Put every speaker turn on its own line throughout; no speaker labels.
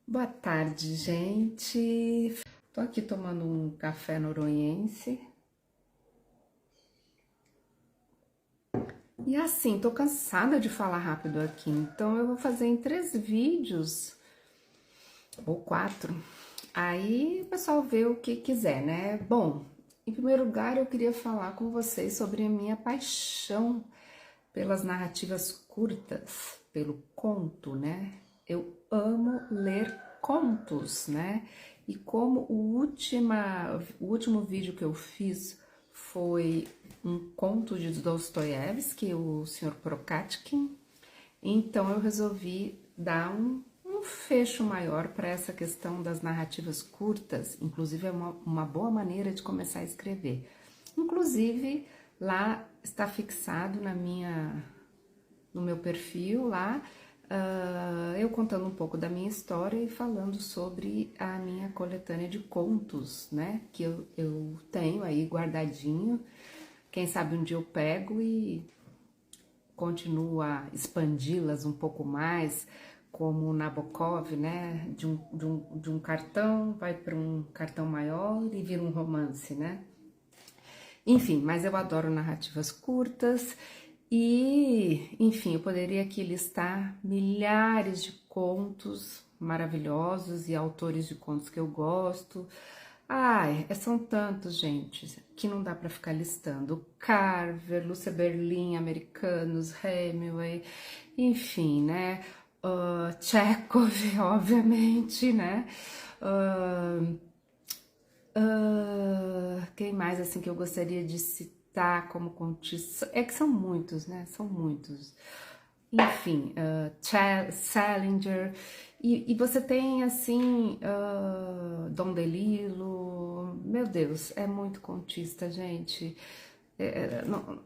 Boa tarde, gente. Tô aqui tomando um café noronhense. E assim, tô cansada de falar rápido aqui, então eu vou fazer em 3 vídeos ou 4. Aí o pessoal vê o que quiser, né? Bom, em primeiro lugar, eu queria falar com vocês sobre a minha paixão pelas narrativas curtas, pelo conto, né? Eu amo ler contos, né? E como o último vídeo que eu fiz foi um conto de Dostoiévski, o Sr. Prokatkin, então eu resolvi dar um fecho maior para essa questão das narrativas curtas, inclusive é uma boa maneira de começar a escrever. Inclusive, lá está fixado no meu perfil lá, eu contando um pouco da minha história e falando sobre a minha coletânea de contos, né, que eu tenho aí guardadinho. Quem sabe um dia eu pego e continuo a expandi-las um pouco mais, como o Nabokov, né, de um cartão vai para um cartão maior e vira um romance, né. Enfim, mas eu adoro narrativas curtas e, enfim, eu poderia aqui listar milhares de contos maravilhosos e autores de contos que eu gosto. Ai, são tantos, gente, que não dá para ficar listando. Carver, Lúcia Berlim, americanos, Hemingway, enfim, né? Chekhov, obviamente, né? Quem mais assim que eu gostaria de citar como contista? É que são muitos, né? São muitos. Enfim, Salinger. E você tem assim, Dom DeLillo. Meu Deus, é muito contista, gente.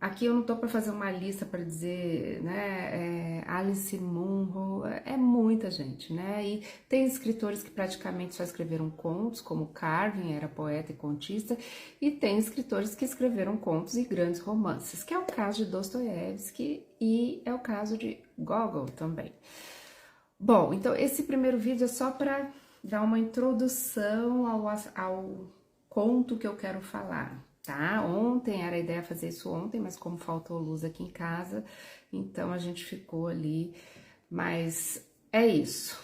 Aqui eu não tô para fazer uma lista para dizer, né, Alice Munro, é muita gente, né, e tem escritores que praticamente só escreveram contos, como Carvin, era poeta e contista, e tem escritores que escreveram contos e grandes romances, que é o caso de Dostoiévski e é o caso de Gogol também. Bom, então esse primeiro vídeo é só para dar uma introdução ao conto que eu quero falar, tá? Ontem era a ideia fazer isso ontem, mas como faltou luz aqui em casa, então a gente ficou ali, mas é isso.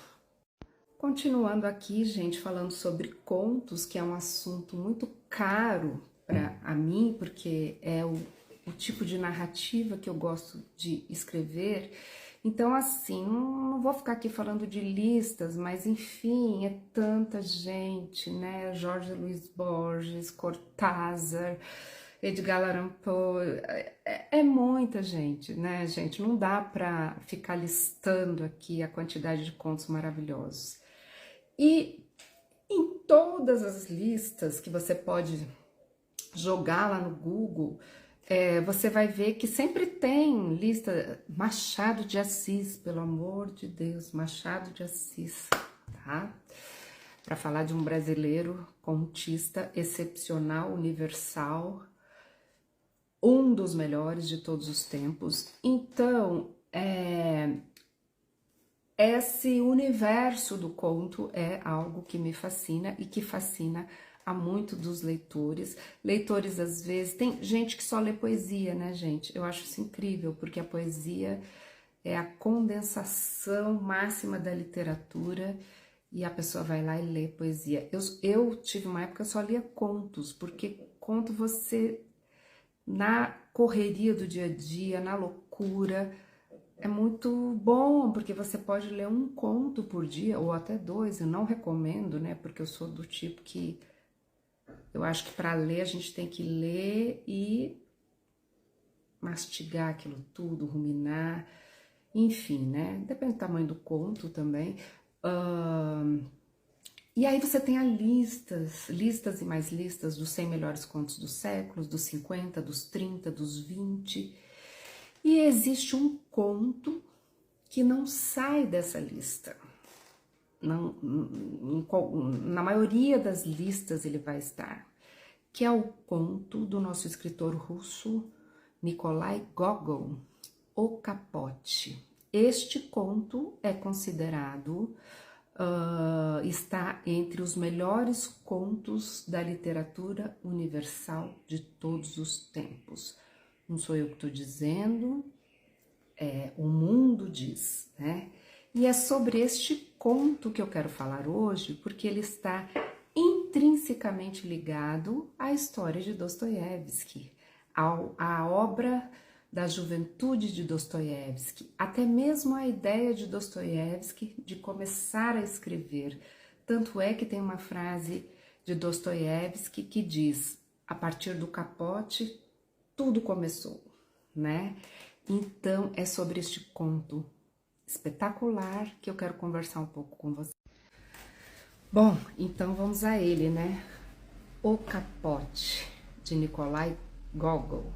Continuando aqui, gente, falando sobre contos, que é um assunto muito caro para a mim, porque é o tipo de narrativa que eu gosto de escrever. Então, assim, não vou ficar aqui falando de listas, mas enfim, é tanta gente, né? Jorge Luiz Borges, Cortázar, Edgar Allan Poe, é muita gente, né, gente? Não dá para ficar listando aqui a quantidade de contos maravilhosos. E em todas as listas que você pode jogar lá no Google, você vai ver que sempre tem lista Machado de Assis, pelo amor de Deus, Machado de Assis, tá? Para falar de um brasileiro contista excepcional, universal, um dos melhores de todos os tempos. Então, esse universo do conto é algo que me fascina e que fascina a muito dos leitores. Leitores, às vezes, tem gente que só lê poesia, né, gente? Eu acho isso incrível, porque a poesia é a condensação máxima da literatura e a pessoa vai lá e lê poesia. Eu tive uma época que eu só lia contos, porque conto você, na correria do dia a dia, na loucura, é muito bom, porque você pode ler um conto por dia, ou até 2, eu não recomendo, né, porque eu sou do tipo que eu acho que para ler a gente tem que ler e mastigar aquilo tudo, ruminar, enfim, né, depende do tamanho do conto também. E aí você tem listas e mais listas dos 100 melhores contos dos séculos, dos 50, dos 30, dos 20, e existe um conto que não sai dessa lista. Não, na maioria das listas ele vai estar, que é o conto do nosso escritor russo Nikolai Gogol, O Capote. Este conto é considerado está entre os melhores contos da literatura universal de todos os tempos. Não sou eu que estou dizendo, o mundo diz, né? E é sobre este conto que eu quero falar hoje, porque ele está intrinsecamente ligado à história de Dostoiévski, à obra da juventude de Dostoiévski, até mesmo a ideia de Dostoiévski de começar a escrever. Tanto é que tem uma frase de Dostoiévski que diz: a partir do capote, tudo começou, né? Então, é sobre este conto espetacular que eu quero conversar um pouco com você. Bom, então vamos a ele, né? O Capote, de Nikolai Gogol.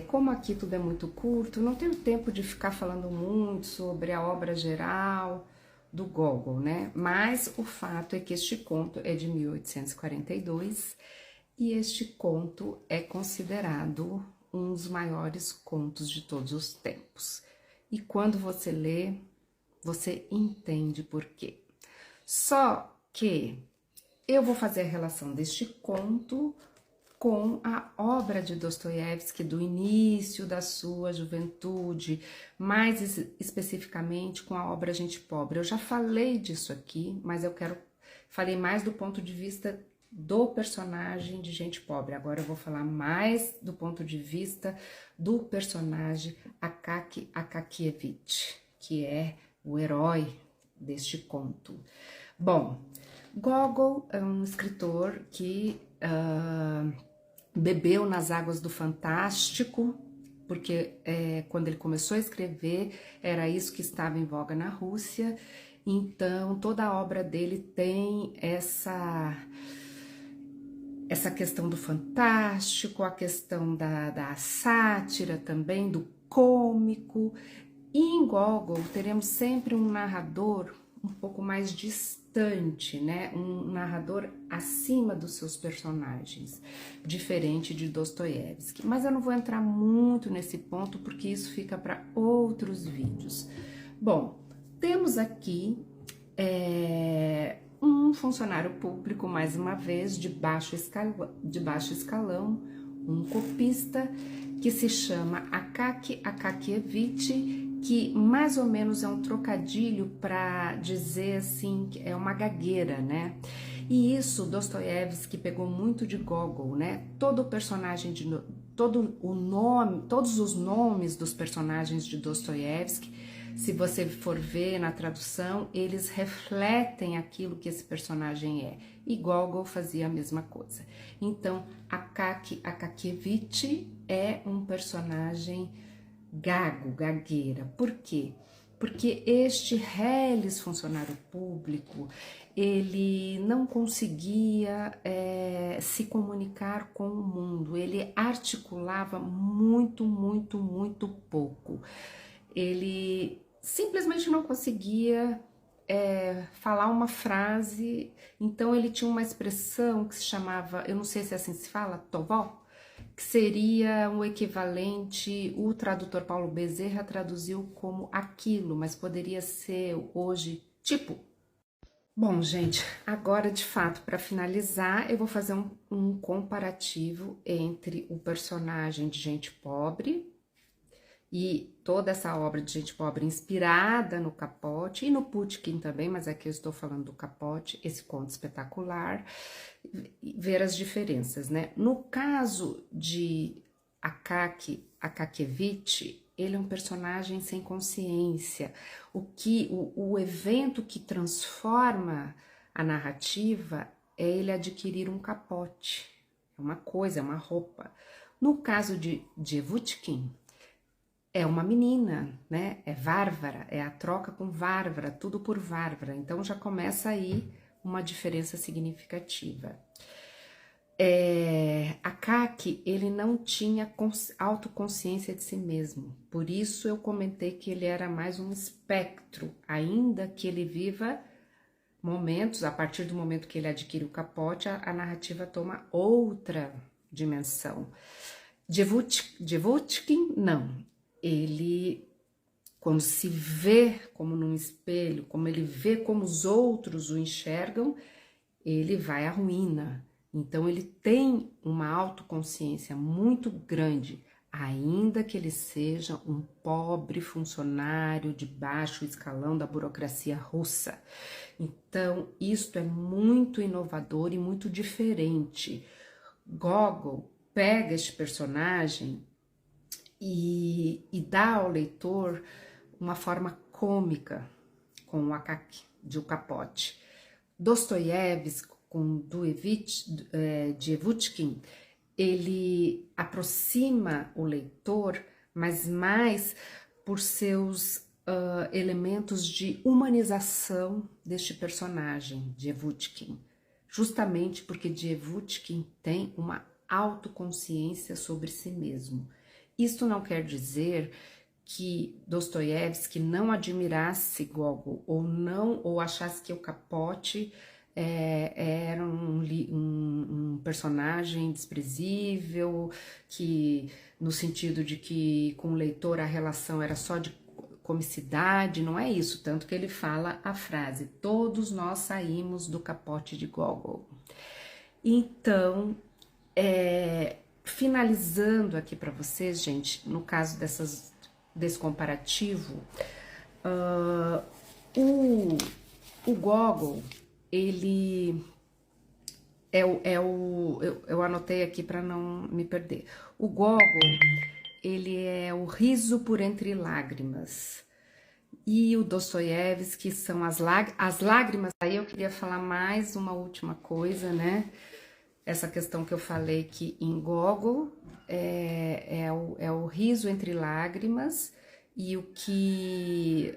Como aqui tudo é muito curto, não tenho tempo de ficar falando muito sobre a obra geral do Gogol, né? Mas o fato é que este conto é de 1842 e este conto é considerado um dos maiores contos de todos os tempos. E quando você lê, você entende por quê. Só que eu vou fazer a relação deste conto com a obra de Dostoiévski do início da sua juventude, mais especificamente com a obra Gente Pobre. Eu já falei disso aqui, mas falei mais do ponto de vista do personagem de Gente Pobre. Agora eu vou falar mais do ponto de vista do personagem Akaki Akakievich, que é o herói deste conto. Bom, Gogol é um escritor que bebeu nas águas do fantástico, porque quando ele começou a escrever, era isso que estava em voga na Rússia. Então, toda a obra dele tem essa questão do fantástico, a questão da sátira também, do cômico. E em Gogol teremos sempre um narrador um pouco mais distante, né? Um narrador acima dos seus personagens, diferente de Dostoiévski. Mas eu não vou entrar muito nesse ponto porque isso fica para outros vídeos. Bom, temos aqui um funcionário público, mais uma vez, de baixo escalão, um copista, que se chama Akaki Akakievich, que mais ou menos é um trocadilho para dizer assim, que é uma gagueira, né? E isso Dostoiévski pegou muito de Gogol, né? Todo o personagem todos os nomes dos personagens de Dostoiévski, se você for ver na tradução, eles refletem aquilo que esse personagem é. E Gogol fazia a mesma coisa. Então, Akaki Akakievich é um personagem gagueira. Por quê? Porque este reles funcionário público, ele não conseguia se comunicar com o mundo, ele articulava muito pouco. Ele simplesmente não conseguia falar uma frase, então ele tinha uma expressão que se chamava, eu não sei se assim se fala, tovó, que seria o equivalente, o tradutor Paulo Bezerra traduziu como aquilo, mas poderia ser hoje tipo. Bom, gente, agora de fato, para finalizar, eu vou fazer um comparativo entre o personagem de Gente Pobre e toda essa obra de Gente Pobre inspirada no Capote e no Pushkin também, mas aqui eu estou falando do Capote, esse conto espetacular, ver as diferenças, né? No caso de Akaki Akakievich, ele é um personagem sem consciência. O evento que transforma a narrativa é ele adquirir um capote, é uma coisa, é uma roupa. No caso de Devutkin, é uma menina, né? É Várvara, é a troca com Várvara, tudo por Várvara. Então já começa aí uma diferença significativa. Akaki, ele não tinha autoconsciência de si mesmo. Por isso eu comentei que ele era mais um espectro, ainda que ele viva momentos, a partir do momento que ele adquire o capote, a narrativa toma outra dimensão. Devutkin, não. Ele quando se vê como num espelho, como ele vê como os outros o enxergam, ele vai à ruína. Então ele tem uma autoconsciência muito grande, ainda que ele seja um pobre funcionário de baixo escalão da burocracia russa. Então isto é muito inovador e muito diferente. Gogol pega este personagem e dá ao leitor uma forma cômica com o Akaki de O Capote. Dostoiévski com Dievutkin, ele aproxima o leitor, mas mais por seus elementos de humanização deste personagem, Dievutkin, justamente porque Dievutkin tem uma autoconsciência sobre si mesmo. Isto não quer dizer que Dostoiévski não admirasse Gogol ou achasse que o Capote era um personagem desprezível, que no sentido de que com o leitor a relação era só de comicidade, não é isso, tanto que ele fala a frase: todos nós saímos do capote de Gogol. Então, finalizando aqui para vocês, gente, no caso desse comparativo, o Gogol, ele eu anotei aqui para não me perder. O Gogol, ele é o riso por entre lágrimas. E o Dostoiévski são as lágrimas. Aí eu queria falar mais uma última coisa, né? Essa questão que eu falei que em Gogol é o riso entre lágrimas, e o que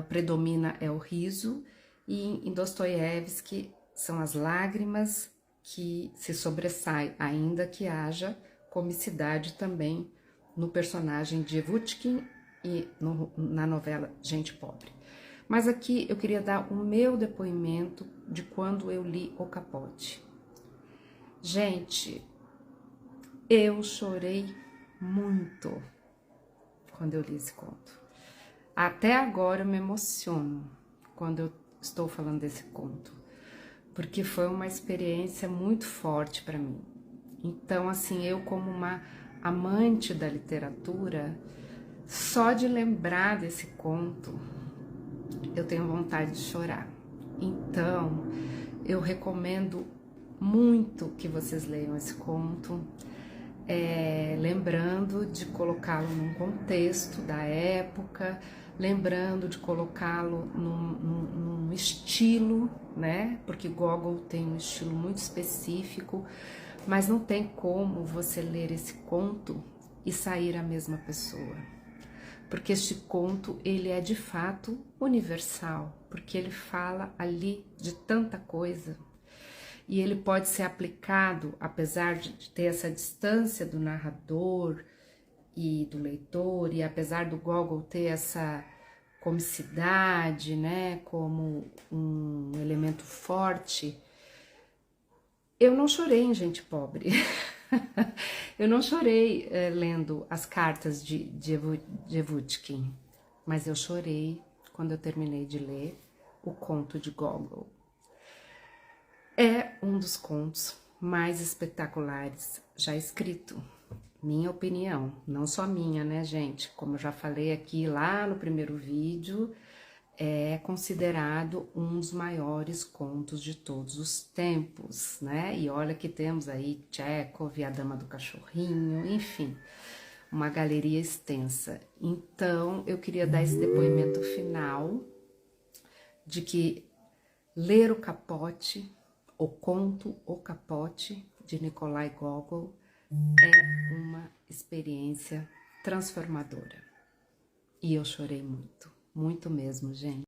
predomina é o riso, e em Dostoiévski são as lágrimas que se sobressaem, ainda que haja comicidade também no personagem de Dievutkin e na novela Gente Pobre. Mas aqui eu queria dar o meu depoimento de quando eu li O Capote. Gente, eu chorei muito quando eu li esse conto. Até agora eu me emociono quando eu estou falando desse conto, porque foi uma experiência muito forte para mim. Então, assim, eu como uma amante da literatura, só de lembrar desse conto, eu tenho vontade de chorar. Então, eu recomendo muito que vocês leiam esse conto, lembrando de colocá-lo num contexto da época, lembrando de colocá-lo num estilo, né? Porque Gogol tem um estilo muito específico, mas não tem como você ler esse conto e sair a mesma pessoa. Porque este conto, ele é de fato universal, porque ele fala ali de tanta coisa. E ele pode ser aplicado, apesar de ter essa distância do narrador e do leitor, e apesar do Gogol ter essa comicidade, né, como um elemento forte. Eu não chorei em Gente Pobre. Eu não chorei lendo as cartas de Dievutkin, mas eu chorei quando eu terminei de ler o conto de Gogol. É um dos contos mais espetaculares já escrito, minha opinião, não só minha, né, gente? Como eu já falei aqui lá no primeiro vídeo, é considerado um dos maiores contos de todos os tempos, né? E olha que temos aí Tchekov, A Dama do Cachorrinho, enfim, uma galeria extensa. Então, eu queria dar esse depoimento final de que ler O Capote, o conto O Capote, de Nikolai Gogol, é uma experiência transformadora. E eu chorei muito, muito mesmo, gente.